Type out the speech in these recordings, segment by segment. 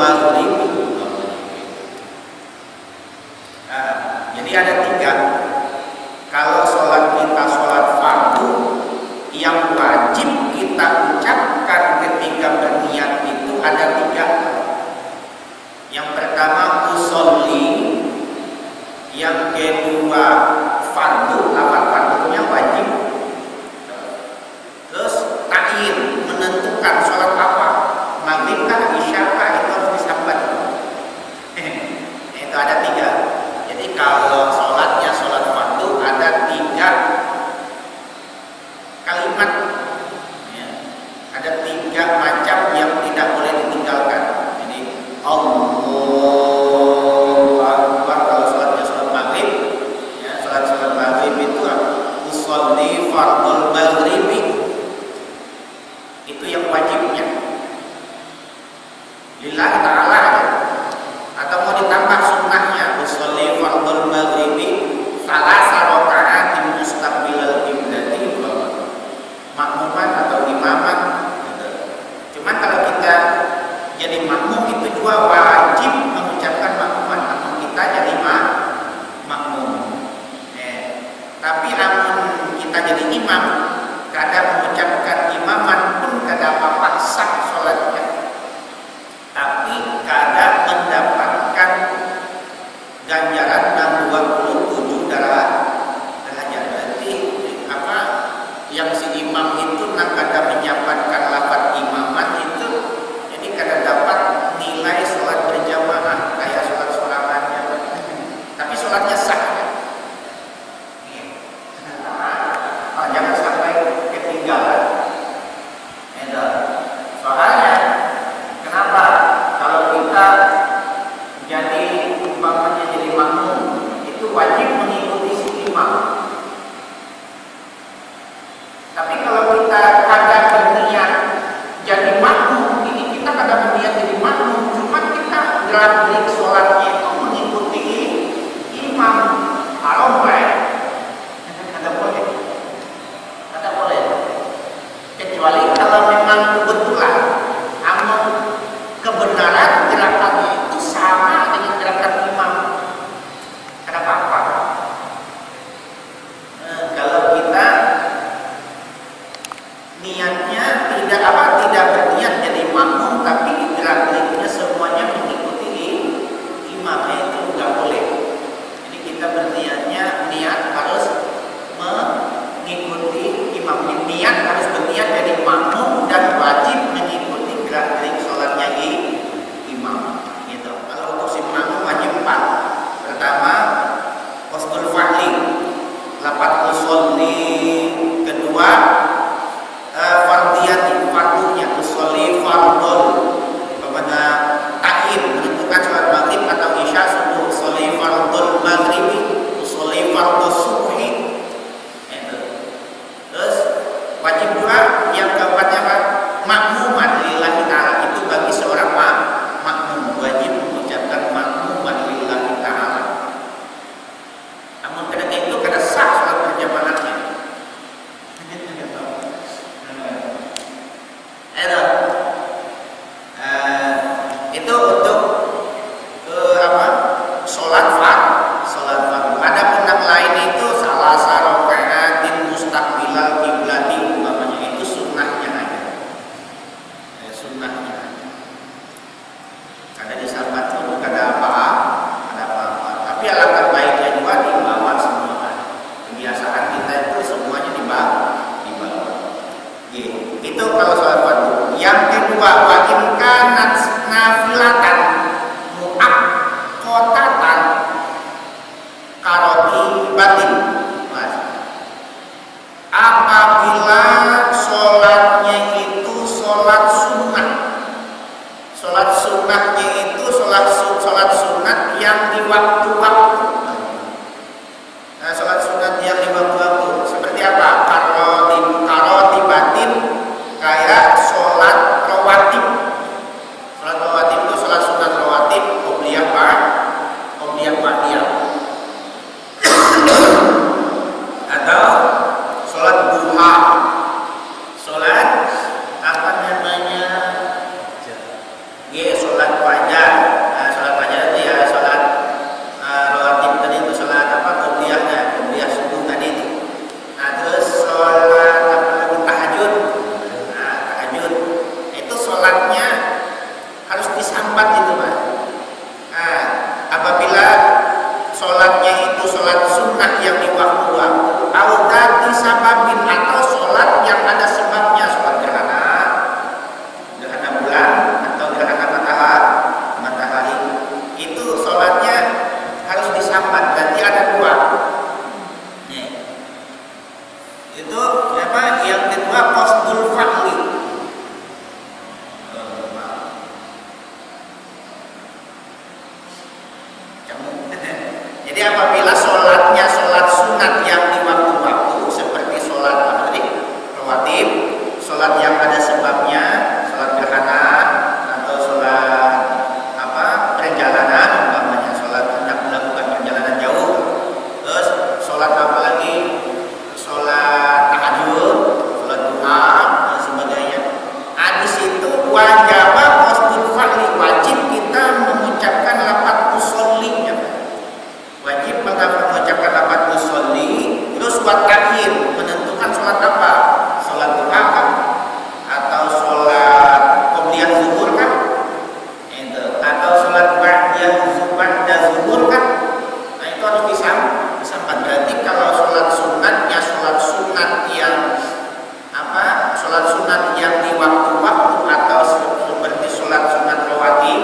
maghrib. Jadi ada 3. Kalau sholat kita sholat fardu, yang wajib kita ucapkan ketika berniat itu ada 3. Yang pertama usolli, yang kedua fardu, lafaz fardunya wajib. Terus ta'yin, menentukan sholat apa, maghrib kah, isya kah, itu harus disambat. Itu ada 3. Jadi kalau sholatnya sholat fardu ada 3 kalimat, ya. Ada 3 macam yang tidak boleh ditinggalkan. Jadi Allahu Akbar kalau sholatnya sholat maghrib, ya, sholat maghrib itu usolli fardul maghribi, itu yang wajibnya lillahi ta'ala, ya. Atau mau ditambah sunnahnya usolli fardul maghribi salasa raka'atin mustaqbilal qiblati, makmuman atau imaman gitu. Cuman kalau kita jadi makmum itu juga wajib mengucapkan makmuman, namun kita jadi makmum. Tapi namun kita jadi imam, kadang mengucapkan imaman pun kadang apa sah sholatnya, tapi kadang mendapatkan ganjaran 27 derajat. Berarti apa yang si imam itu kadang menyampaikan lafaz imaman itu, jadi kadang dapat nilai sholat berjamaah kayak sholat sorangannya, tapi sholatnya sah. Jangan sampai ketinggalan. Soalnya kenapa? Kalau kita jadi umpamanya jadi makmum, itu wajib mengikuti si imam. Tapi kalau kita kadang berniat jadi makmum, ini kita kadang berniat jadi makmum, cuma kita gerak-gerik sholatnya itu mengikuti imam. Haram baik. Tidak boleh. Kecuali kalau memang kebetulan amal kebenaran gerakannya itu sama dengan gerakan imam, ada apa-apa. Kalau kita niatnya tidak berniat jadi makmum, tapi gerak-geriknya semuanya mengikuti imamnya, itu nggak boleh. Jadi kita berniatnya niat harus mengikuti imam. Niat harus berniat jadi makmum dan wajib mengikuti gerak-gerik sholatnya imam. Gitu. Kalau untuk si makmum wajib 4. Pertama qasdul fa'li, lafaz usolli. Kedua fardiyati, fardunya usolli fardul, kepada ta'yin menentukan sholat maghrib atau isya subuh, usolli fardul maghribi, usolli fardus subhi. Terus wajib juga yang keempatnya apa? Makmuman lillahi ta'ala, itu bagi seorang makmum wajib mengucapkan makmuman lillahi ta'ala. Namun ketika itu kada sah sholat berjamaahnya. Itu untuk sholat fardu. Ada pun lain itu salah sarokaatin mustaqbilal kiblati, umpamanya itu sunnahnya aja. Sunnahnya aja. Kada disambat itu kada apa-apa. Tapi alangkah baiknya juga dibawa semua. Kebiasaan kita itu semuanya dibawa. Itu kalau sholat fardu. Yang kedua, wa in kanat nafilatan muaqqatan karoti batin. Apabila sholatnya itu sholat sunnah, sholat sunnahnya itu sholat apabila sholatnya sholat sunat yang di waktu-waktu seperti sholat apa tadi? Rawatib, sholat yang ada sebabnya, sholat gerhana atau sholat apa? Perjalanan, umpamanya sholat hendak melakukan perjalanan jauh. Terus sholat apa lagi? Sholat tahajud, sholat duha dan sebagainya. Di situ wajib qasdul fa'li, wajib kita mengucapkan lafaz usollinya. Wajib mengucapkan lafaz usolli, terus buat takhir menentukan sholat apa? Sholat duha kan? Atau sholat qobliyah zuhur kan? Atau sholat ba'da zuhur kan? Nah itu harus disambut. Berarti kalau sholat sunatnya sholat sunat yang apa? Sholat sunat yang di waktu-waktu atau seperti sholat sunat rawatib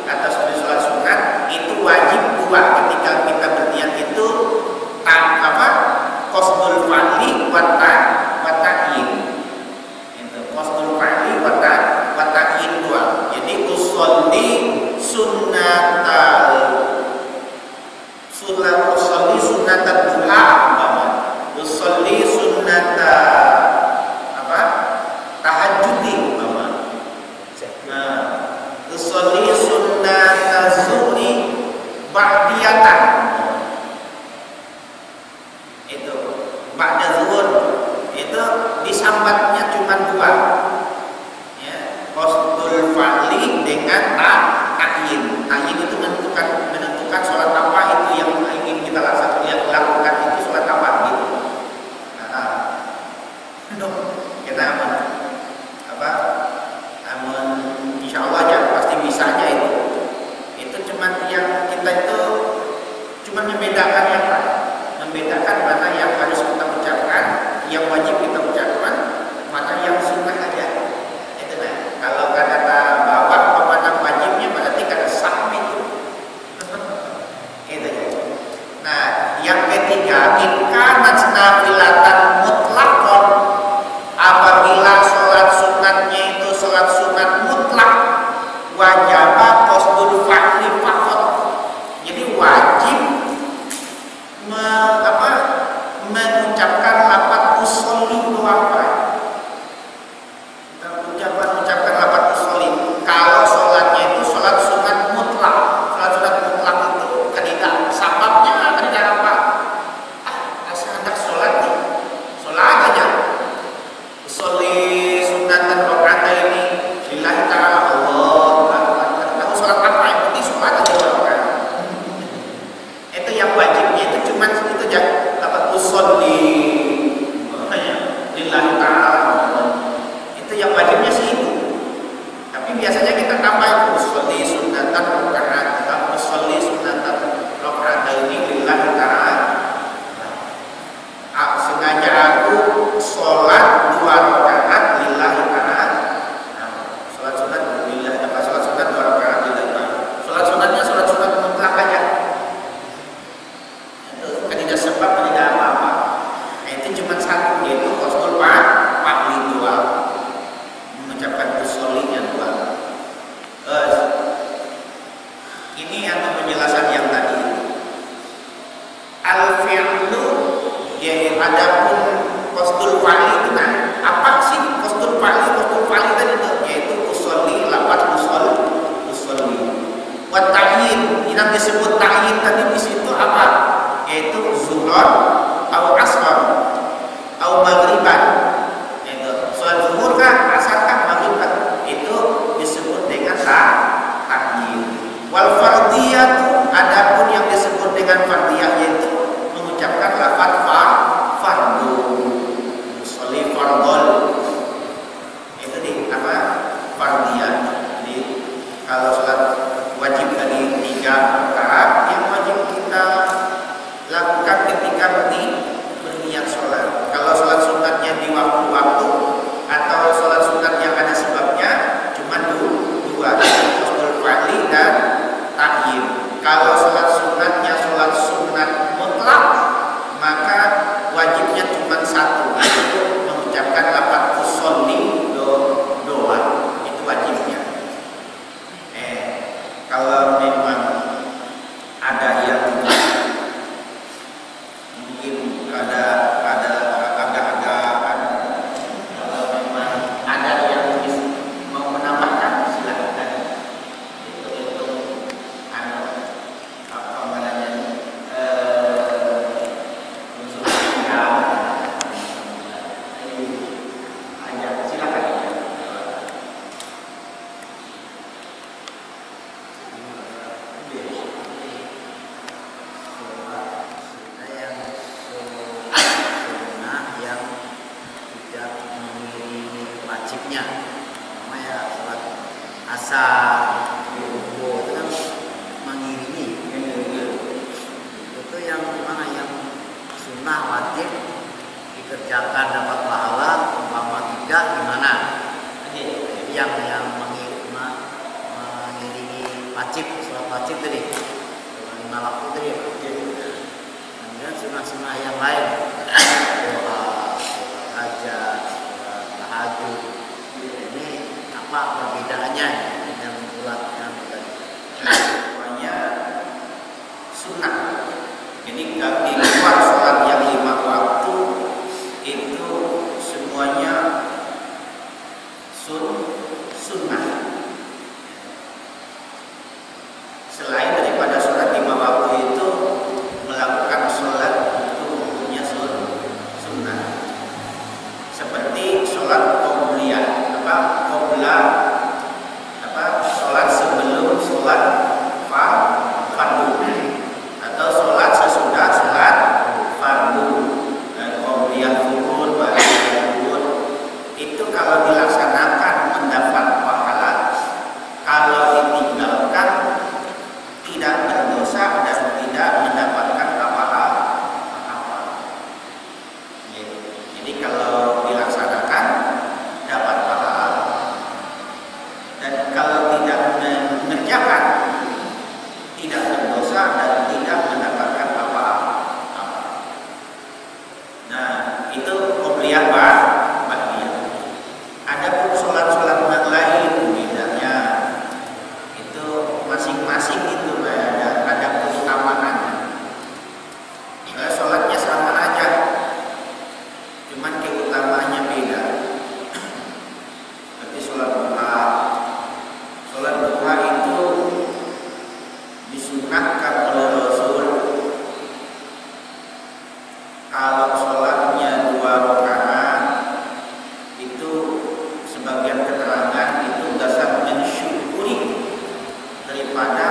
atau seperti sholat sunat itu wajib dua ketika kita berniat itu apa? Qasdul fa'li wa ta'yin. Itu qasdul fa'li wa ta'yin dua. Jadi usolli sunnatat duha, usolli sunnata apa? Tahajudi, usolli sunnata zuhri ba'diyatan. Itu ba'da zuhur itu disambatnya cuma dua, ya, qasdul fa'li dengan ta'yin. Ta'yin itu menentukan sholat apa itu yang ingin kita lakukan itu sholat apa gitu. Kita aman insyaallah ya pasti bisanya itu cuman yang kita itu cuman membedakan mana yang harus kita ucapkan, yang wajib kita ucapkan, mana yang sunnah aja. Itu nah. Kalau kata bawa kepada wajibnya berarti kata sahmi itu. Itu ya. Nah, yang ketiga, inkanat nafilatan mutlaqon, apabila sholat sunatnya itu sholat sunat mutlak, wajib qasdul fa'li faqat. Jadi wajib mengucapkan lafaz usolli doang. Kita ucapkan lafaz usolli. Kalau sholatnya itu sholat sunat mutlak, itu tidak sababnya tidak apa? Hendak sholat nih, sholat aja. Usolli sunatan rakaataini lillahi ta'ala Allah. Tahu sholat apa? Yang penting sholat aja orang. Itu yang wajibnya itu cuma itu aja. Lafaz usolli lillahi ta'ala. Itu yang wajibnya sih itu. Tapi biasanya kita tambah usolli sunatan rakaat, usolli sunatan rakaataini lillahi ta'ala. Sengaja aku sholat 2 rakaat lillahi ta'ala. Sholat sunat lillahi ta'ala, sholat sunat 2 rakaat lillahi ta'ala. Sholat sunatnya sholat sunat mutlak aja. Itu tidak sebab, tidak apa-apa. Nah, itu cuma satu, yaitu qasdul fa'li dua. Mengucapkan usollinya dua. Ini yang penjelasan yang tadi. Al-fi'lu, ya adapun qasdul fa'li itu nah, apa sih qasdul fa'li? Qasdul fa'li tadi itu yaitu usolli, lafaz usolli. Wa ta'yin, yang disebut ta'yin tadi di situ apa? Yaitu zuhur, au asar, au maghriban. Itu sholat zuhur kah, asar kah, maghrib kah? Itu disebut dengan ta'yin. Wal fardiyah, adapun yang disebut dengan fardiyah yaitu mengucapkan lafaz fardu. asar, subuh itu kan mengiringi. Itu yang mana yang sunnah wajib dikerjakan dapat pahala, umpama tidak gimana? Jadi yang mengiringi wajib, sholat wajib tadi, lima waktu tadi. Kemudian sunnah-sunnah yang lain, doa, hajat, tahajud. Ini apa perbedaannya dengan sholatnya tadi? Semuanya sunnah. Jadi di luar sholat yang 5 waktu itu semuanya sunnah. Selain daripada sholat 5 waktu itu, melakukan sholat itu hukumnya sunnah. Seperti sholat qobliyah, sholat sebelum sholat fardu, atau sholat sesudah sholat fardu, dan qobliyah zuhur, ba'diyah zuhur. Itu kalau dilaksanakan mendapat pahala, kalau ditinggalkan tidak berdosa dan tidak mendapatkan apa-apa. Jadi kalau dilaksanakan dapat pahala, dan kalau tidak mengerjakan tidak berdosa dan tidak mendapatkan apa-apa. Nah, itu qobliyah ba'diyah. Adapun sholat-sholat yang lain bedanya itu masing-masing itu ada keutamaannya. Sholatnya sama aja, cuman keutamaannya beda. Seperti sholat duha. Sholat duha itu disunahkan oleh Rasul kalau sholatnya 2 rakaat itu, sebagian keterangan itu dasar mensyukuri daripada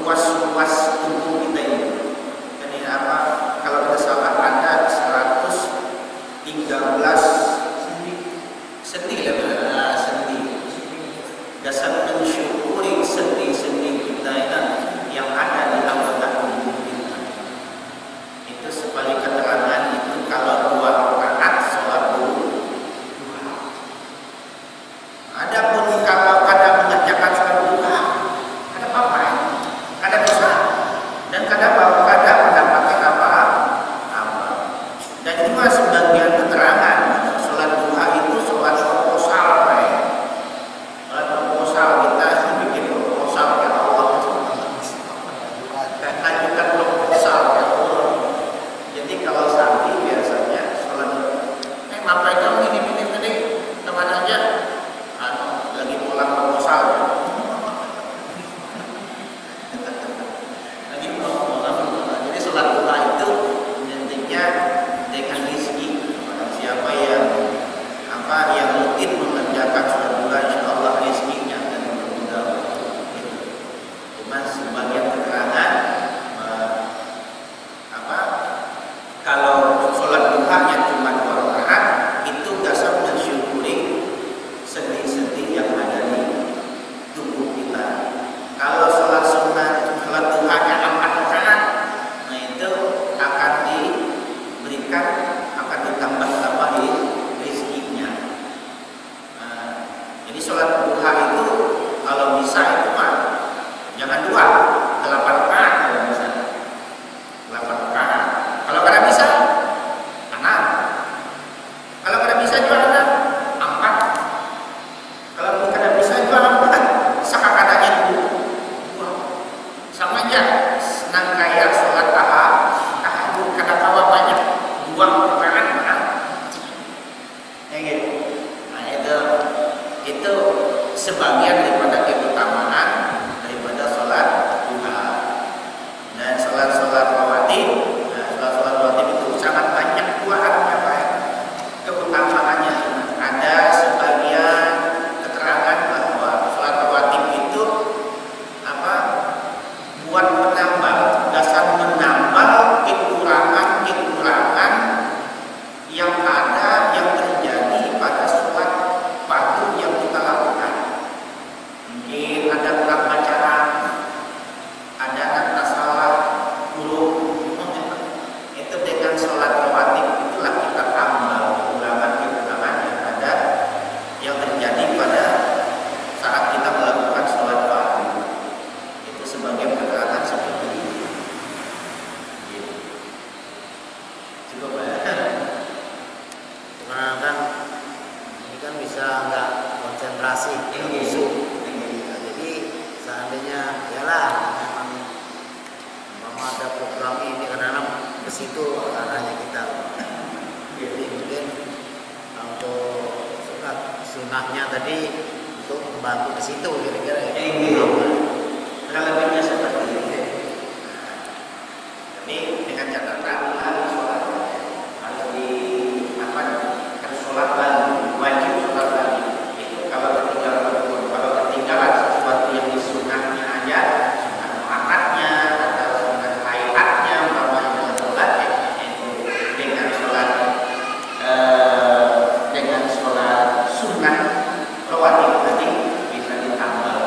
ruas-ruas tubuh kita ini. Jadi kalau tidak salah ada 113 sendi lah, sendi. Dasar mensyukuri sendi-sendi kita yang ada di anggota tubuh kita. Itu sebagai keterangan itu kalau 2 rakaat sholat duha. Adapun kalau kadang mengerjakan sholat duha, ada apa? Ada dosa, dan kadang mendapatkan apa? Dan juga sebagian keterangan sholat duha itu sholat proposal, sholat proposal, kita bikin proposal ke Allah, ajukan proposal ke Allah. Jadi kalau sapi biasanya sholat ngapain kamu ini tadi kemana aja? Lagi pulang proposal. Jadi sholat duha itu intinya dengan rezeki. Siapa yang rutin mengerjakan sholat duha, insya Allah rezekinya akan bermudah. Cuma sebagian keterangan kalau sholat duha yang cuma 2 rakaat itu dasar mensyukuri sendi-sendi yang ada di tubuh kita. Kalau sholat sunnah, sholat duhanya 4 rakaat, nah itu akan diberikan, akan ditambah-tambahi rezekinya. Jadi sholat duha itu kalau bisa itu jangan 2, 8 rakaat kalau bisa. 8 rakaat. Kalau kada bisa 6. Kalau kada bisa juga 4. Kalau kada bisa juga 4. Sakakadanya 2. Sama aja. Senang kayak sholat tahajud kada kawa banyak 2 rakaat mana? Ya gitu. Nah itu sebagian daripada keutamaan daripada sholat duha. Dan sholat-sholat rawatib, sholat-sholat rawatib itu sangat banyak buahannya, keutamaannya. Ada sebagian keterangan bahwa sholat rawatib itu buat menambal, dasar menambal kekurangan yang ada, yang terjadi pada sholat selebrasi khusus. Jadi seandainya yalah memang ada program ini karena ke situ arahnya kita. Jadi mungkin untuk sunahnya tadi untuk membantu ke situ kira-kira ya. Kurang lebihnya seperti ini. Ini dengan catatan harus sholat, harus di apa? Harus sholat balik, wajib sholat balik. Itu kalau ketinggalan sesuatu yang disunahnya aja, sunah muakkadnya atau sunah hayatnya, umpamanya dalam sholat dengan sholat sunnah rawatib tadi bisa ditambah.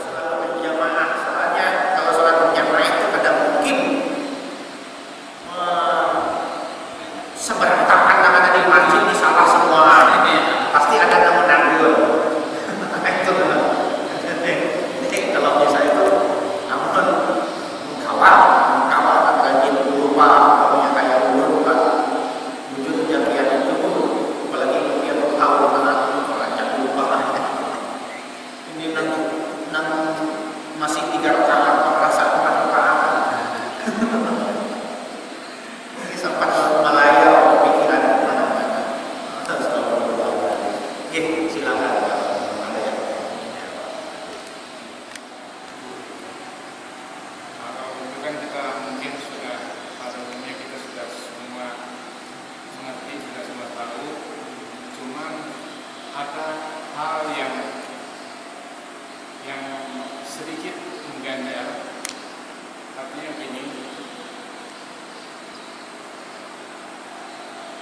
Sholat berjamaah, soalnya kalau sholat berjamaah itu kadang mungkin seberantakan ada di masjid di salah semua, pasti ada yang menanggung. Itu kalau bisa itu, namun kawal rajin lupa, pokoknya kayak lupa. Wujud kejadian itu apalagi dia tahu mana sholatnya lupa. Ini nang masih 3 rakaat merasa 4 rakaat. Ini sempat melayang pikiran mana-mana. Silakan. Kalau itu kan kita mungkin sudah pada umumnya kita sudah semua mengerti, sudah semua tahu. Cuman ada hal yang sedikit mengganjal. Artinya gini,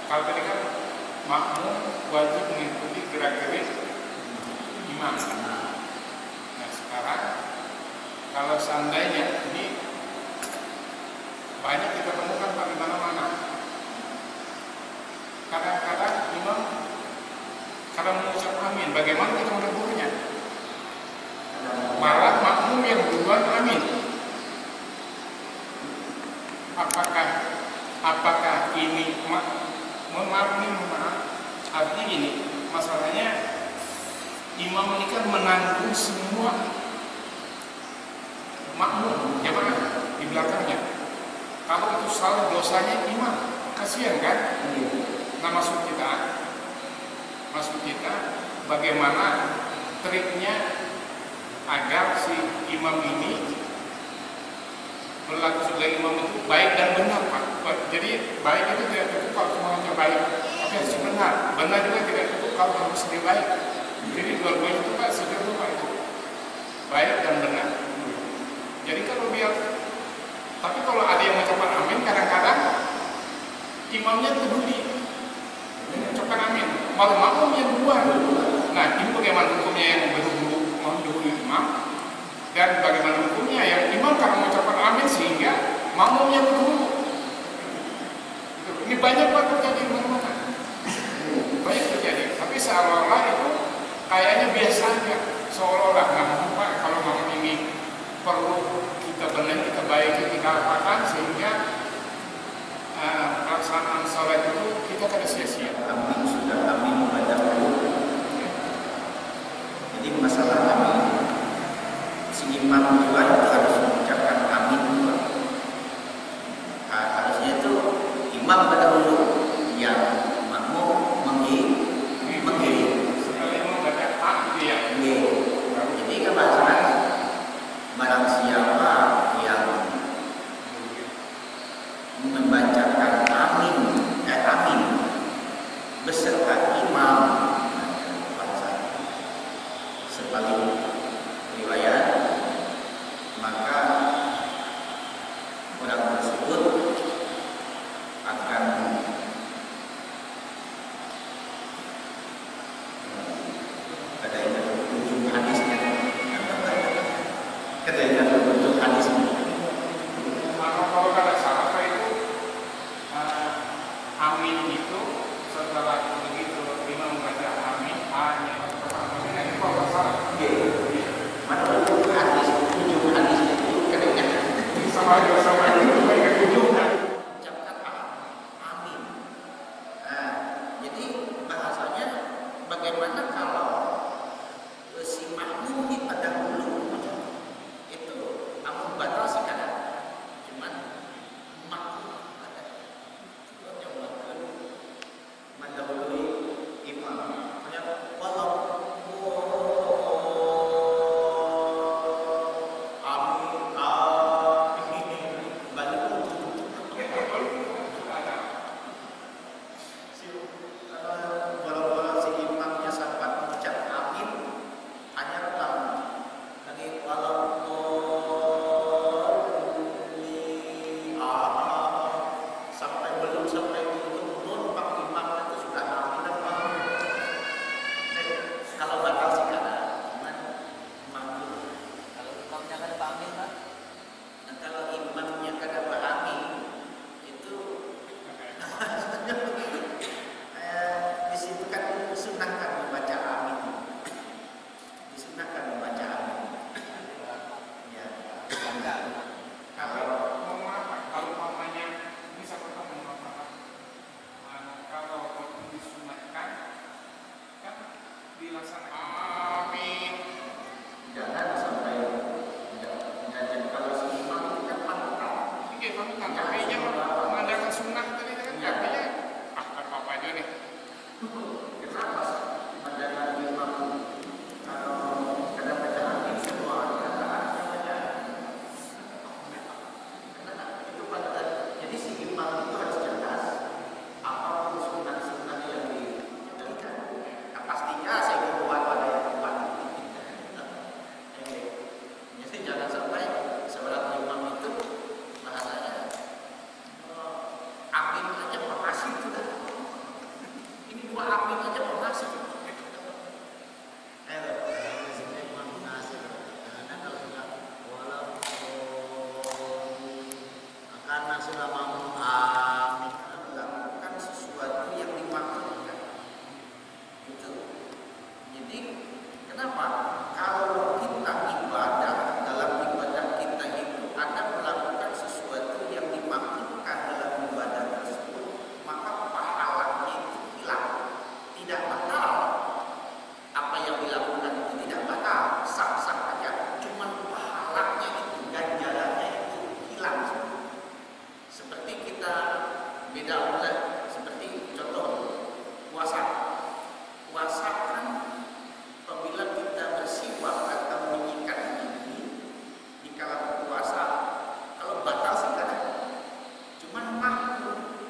kalau tadi kan makmum wajib mengikuti gerak-gerik imam. Nah sekarang kalau seandainya ini banyak kita temukan di mana-mana. Kadang-kadang imam kadang mengucap amin, bagaimana kita menegurnya? Malah makmum yang duluan amin. Apakah ini maaf, artinya gini, masalahnya imam ini kan menanggung semua makmum jamaah di belakangnya. Kalau itu salah dosanya imam, kasihan kan? Nah maksud kita bagaimana triknya agar si imam ini berlaku sebagai imam itu baik dan benar, Pak. Jadi baik itu tidak cukup kalau cuma hanya baik, tapi harus benar. Benar juga tidak cukup kalau harus lebih baik. Jadi dua-duanya itu Pak sederhana itu, baik dan benar. Jadi tapi kalau ada yang mengucapkan amin, kadang-kadang imamnya peduli mengucapkan amin, malah makmum yang duluan. Nah ini bagaimana hukumnya yang mendahului imam, dan bagaimana hukumnya yang imam karena mengucapkan amin sehingga makmumnya dulu. Ini banyak Pak terjadi di mana-mana, banyak terjadi. Tapi seolah-olah itu kayaknya biasa aja, seolah-olah nggak apa kalau makmum ini perlu kita benar, kita baiki, kita apakan sehingga pelaksanaan sholat itu kita kada sia-sia. Amin sudah amin pada jadi masalah amin si imam juga harus mengucapkan amin. Harusnya itu imam pada dulu yang makmum mengiring. Setelah imam baca tak dia. Jadi kan masalah barang siapa yang membacakan amin beserta imam sebagai riwayat, maka orang tersebut akan ada yang ujung hadisnya, Kalau kada salah Pak itu amin itu setelah begitu imam membaca amin hanya ini kalau salah. Mana ujung hadisnya itu kadangnya Sama itu baik ujung. ucapkan amin. Nah, jadi bahasanya Amin. Jangan sampai jadi kalau si imam itu kan panutan. Oke, panutan. Tapi yang mengandalkan sunnah tadi kan artinya apa aja nih. Kenapa pandangan imam kalau ada bacaan ini semua kata-kata karena itu panutan. Jadi si imam itu harus cerdas. Apapun sunnah-sunnah yang diberikan, nah, pastinya saya buat pada yang kuat. Jadi jangan sampai seorang imam itu bahasanya amin aja makasih sudah. Ini dua amin aja makasih. Karena sudah mau amin Melakukan sesuatu yang dimaksudkan. Gitu. Jadi kenapa? Kalau kita ibadah, dalam ibadah kita itu ada melakukan sesuatu yang dimaksudkan dalam ibadah tersebut, maka pahalanya itu hilang, tidak batal. Apa yang dilakukan itu tidak batal, sah-sah aja. Cuman pahalanya itu, ganjarannya itu hilang. Seperti kita beda bulan, seperti contoh puasa. Puasa kan apabila kita bersiwak atau menyikat gigi di kala berpuasa, kalau batal sih kan, cuman makruh.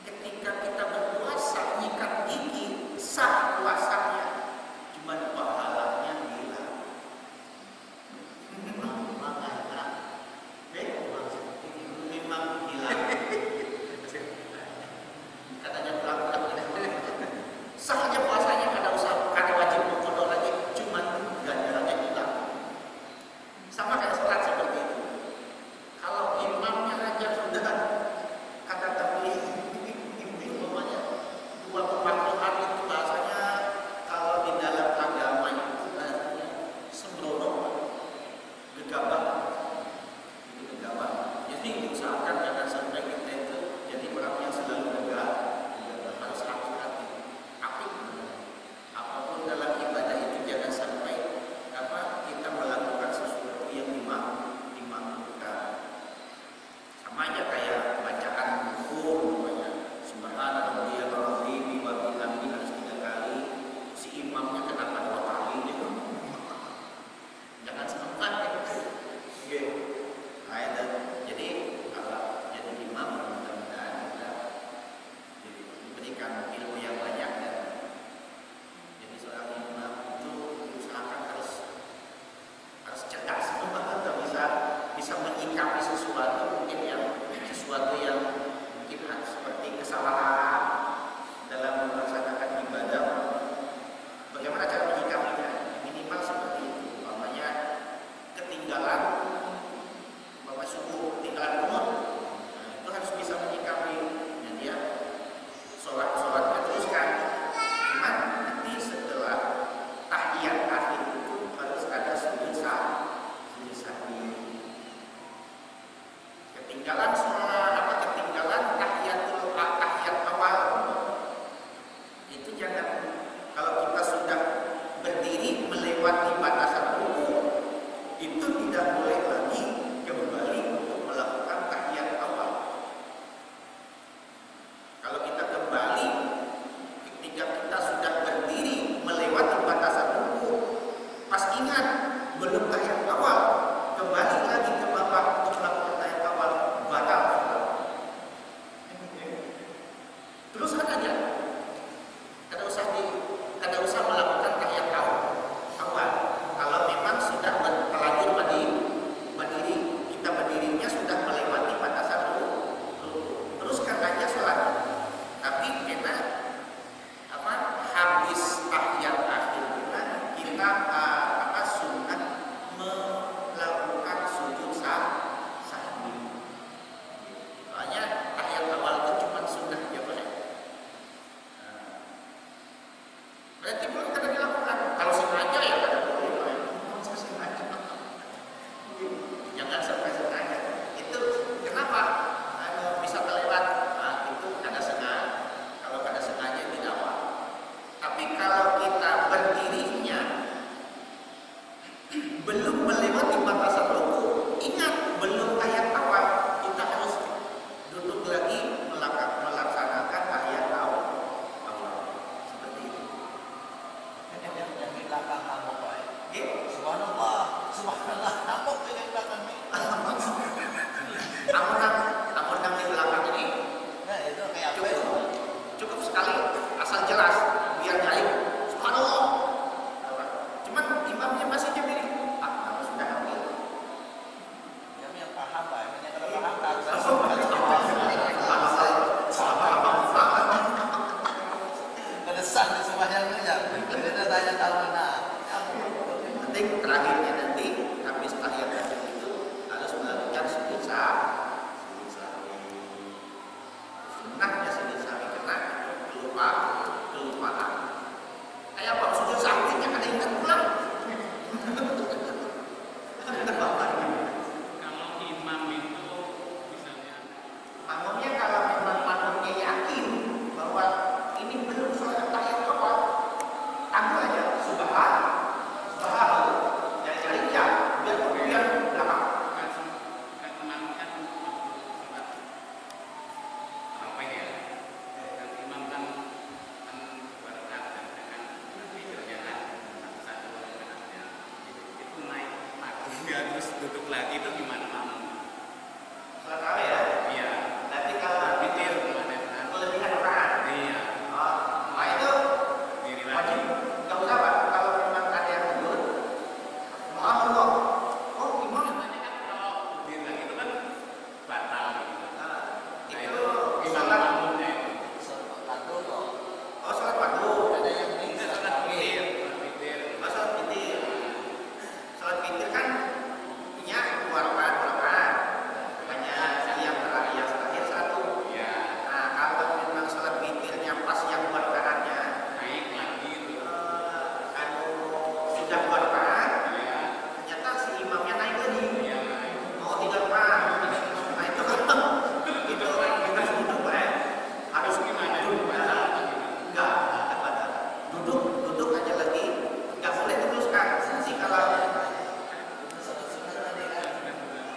Ketika kita berpuasa nyikat gigi sah puasanya, cuman pahalanya hilang. Memang hilang. Katanya pulang-pulang sah aja puasanya, kada wajib mengkodok lagi, cuman ganjarannya hilang. Sama kayak sholat seperti itu. Kalau imamnya aja sudah kata tapi umpamanya 24 hari itu bahasanya kalau di dalam agama itu bahasanya sembrono, gegabah. Jadi usahakan jangan sampai kita itu jadi orang yang selalu gegah, harus hati-hati. Apapun dalam ibadah itu jangan sampai kita melakukan sesuatu yang dimaksudkan. Sama aja kayak bacaan zuhur, namanya subhanallahil azim wa bihamdihi harus 3 kali. Si imamnya kenapa 2 kali gitu? Jangan semangat ya. Jadi kalau jadi imam mudah-mudahan kita diberikan ilmu yang banyak dan jadi seorang imam itu diusahakan harus cerdas atau bisa menyikapi sesuatu yang mungkin seperti kesalahan dalam melaksanakan ibadah. Bagaimana cara menyikapinya? Minimal seperti itu. Umpamanya ketinggalan subuh, tinggalan umur, itu harus bisa menyikapi. Dan dia sholatnya teruskan. Cuman nanti setelah tahiyat akhir itu harus ada sujud sahwi. Ketinggalan tahiyat awal itu jangan. Kalau kita sudah berdiri melewati batasan rukuk, itu tidak boleh lagi kembali untuk melakukan tahiyat awal. Kalau kita kembali ketika kita sudah berdiri melewati batasan rukuk, pas ingat belum tahiyat awal, kembali lagi ke bawah untuk melakukan tahiyat awal, batal. Terus aja, kada usah melakukan tahiyat awal. Kalau memang sudah terlanjur berdiri, kita berdirinya sudah melewati batasan rukuk, teruskan aja sholat. Tapi kita habis tahiyat akhir kita sunat melakukan sujud sahwi. Soalnya tahiyat awal itu cuma sunnah aja boleh. Berarti belum kada dilakukan. Kalau sengaja ya kada boleh. Jangan sampai sengaja. Itu kenapa? Bisa terlewat. Itu kada sengaja. Kalau kada sengaja tidak apa. Tapi kalau kita berdiri susah nih semuanya ya. Jadi tanya tahu mana. Penting terakhirnya nanti habis tahiyat itu harus melakukan sujud sahwi. Sunnahnya sujud sahwi karena kelupaan. Kayak apa sujud sahwinya ada ingat pulang. Kalau imam itu misalnya Makmumnya kalau memang makmumnya yakin bahwa ini belum sholat tahiyat awal, ambil aja subhanallah dari kalinya biar kemudian belakang. kan imam kan sholat tarawih ya, dan imam kan berangkat dengan tidurnya kan satu rakatnya itu naik makmumnya terus duduk lagi itu gimana makmum? Sholat tarawih ya. Iya, Nanti kalau pikir kemarin kan. kelebihan orang, Iya, nah itu diri wajib lagi. nggak usah Pak. Kalau memang ada yang mundur, Allah, oh imam Biasanya kan kalau diri lagi itu kan batal gitu. Nah, itu imam sholat, makmumnya itu. Satu kok. oh sholat fardu. Ada yang ini Itu sholat witir, sholat witir. Oh, sholat witir. Sholat witir kan punya dua rakaat. Hanya yang terakhir satu. Iya, Nah, kalau memang sholat witirnya pas yang dua rakaatnya, naik lagi itu. sudah dua rakaat, Iya, ternyata si imamnya naik lagi. iya, naik. Oh, tiga rakaat. Nah, itu kan itu harus duduk, Pak. Harus Gimana? duduk. Batal apa gimana? Enggak, enggak batal. Duduk aja lagi. Enggak boleh teruskan. Nanti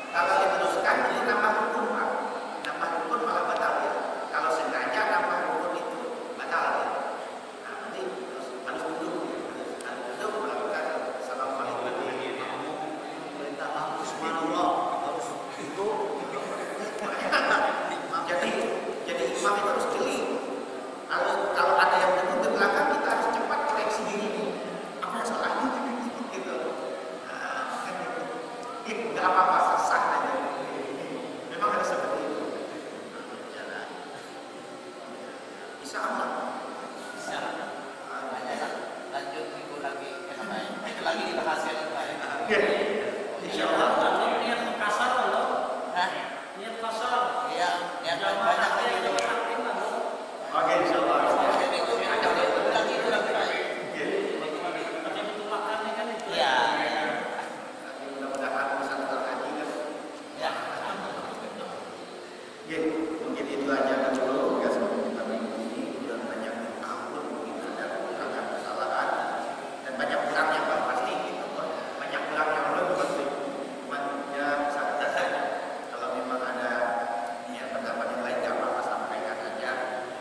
kalau diteruskan itu nambah rukun, Pak. Nambah rukun malah batal ya. Kalau sengaja nambah rukun itu batal ya. Nah, nanti harus duduk. Harus duduk melakukan assalamualaikum. Perintah Allah subhanallah harus itu. Jadi imam itu harus jeli. Kalau ada yang duduk di belakang kita harus cepat koreksi diri nih. Apa yang salah? Gitu. Nah, kan gitu. Nggak apa-apa, sah aja. Memang harus seperti itu. Bisa aman. Bisa. Lanjut minggu lagi itu lagi dibahas ya Pak. Insya Allah. Niat kasar loh. Hah? Niat kasar. Iya, yang banyak itu. Oke, insya Allah. Jadi itu ada lagi itu lagi Pak. Pakai betul makan kan itu. Iya. Tapi mudah-mudahan urusan terhaji kan. Ya. Mungkin itu aja dulu ya sebelum kita minggu ini udah banyak ampun mungkin ada kekurangan kesalahan dan banyak kurangnya Pak pasti gitu Pak. Banyak kurangnya Allah bukan cuma ya saja saja. Kalau memang ada ya pendapat yang lain nggak apa-apa sampaikan aja.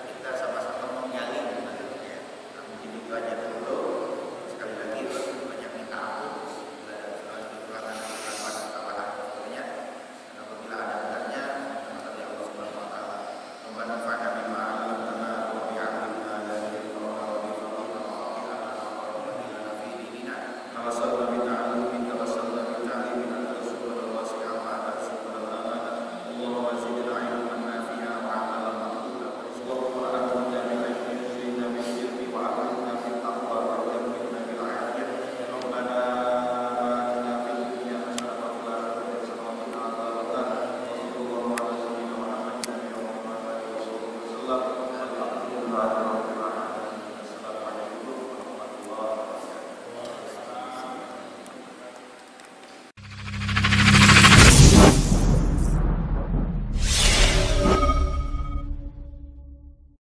Kita sama-sama menggali gitu ya. Mungkin itu aja.